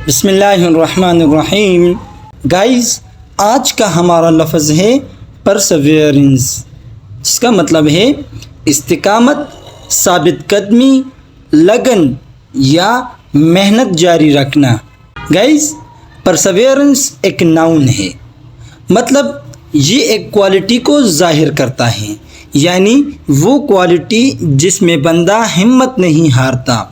بسم اللہ الرحمن الرحیم. گائز، آج کا ہمارا لفظ ہے پرسیویرنس، جس کا مطلب ہے استقامت، ثابت قدمی، لگن یا محنت جاری رکھنا. گائز، پرسیویرنس ایک ناؤن ہے، مطلب یہ ایک کوالٹی کو ظاہر کرتا ہے، یعنی وہ کوالٹی جس میں بندہ ہمت نہیں ہارتا،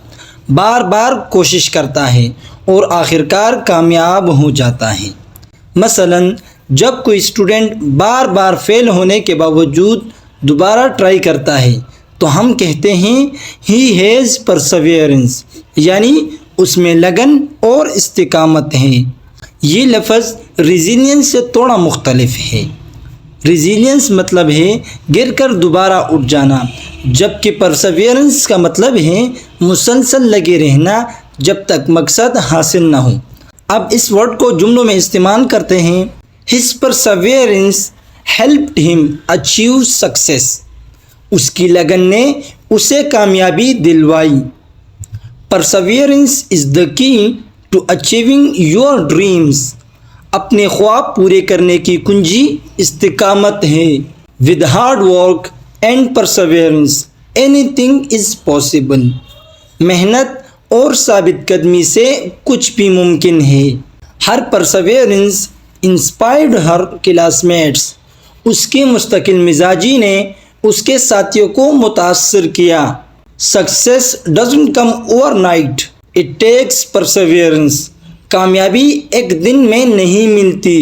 بار بار کوشش کرتا ہے اور آخرکار کامیاب ہو جاتا ہے. مثلا جب کوئی اسٹوڈنٹ بار بار فیل ہونے کے باوجود دوبارہ ٹرائی کرتا ہے تو ہم کہتے ہیں ہی ہیز پرسیویرنس، یعنی اس میں لگن اور استقامت ہے. یہ لفظ ریزیلینس سے تھوڑا مختلف ہے. ریزیلینس مطلب ہے گر کر دوبارہ اٹھ جانا، جبکہ پرسیویرنس کا مطلب ہے مسلسل لگے رہنا جب تک مقصد حاصل نہ ہو. اب اس ورڈ کو جملوں میں استعمال کرتے ہیں. His perseverance helped him achieve success. اس کی لگن نے اسے کامیابی دلوائی. Perseverance is the key to achieving your dreams. اپنے خواب پورے کرنے کی کنجی استقامت ہے. With hard work and perseverance, anything is possible. محنت اور ثابت قدمی سے کچھ بھی ممکن ہے. ہر پرسیویرنس انسپائرڈ ہر کلاس میٹس. اس کے مستقل مزاجی نے اس کے ساتھیوں کو متاثر کیا. Success doesn't come over night, it takes perseverance. کامیابی ایک دن میں نہیں ملتی،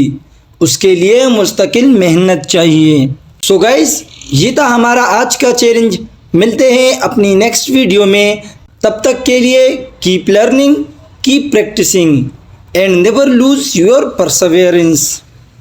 اس کے لیے مستقل محنت چاہیے. سو گائز، یہ تھا ہمارا آج کا چیلنج. ملتے ہیں اپنی نیکسٹ ویڈیو میں. تب تک کے لیے keep learning, keep practising and never lose your perseverance.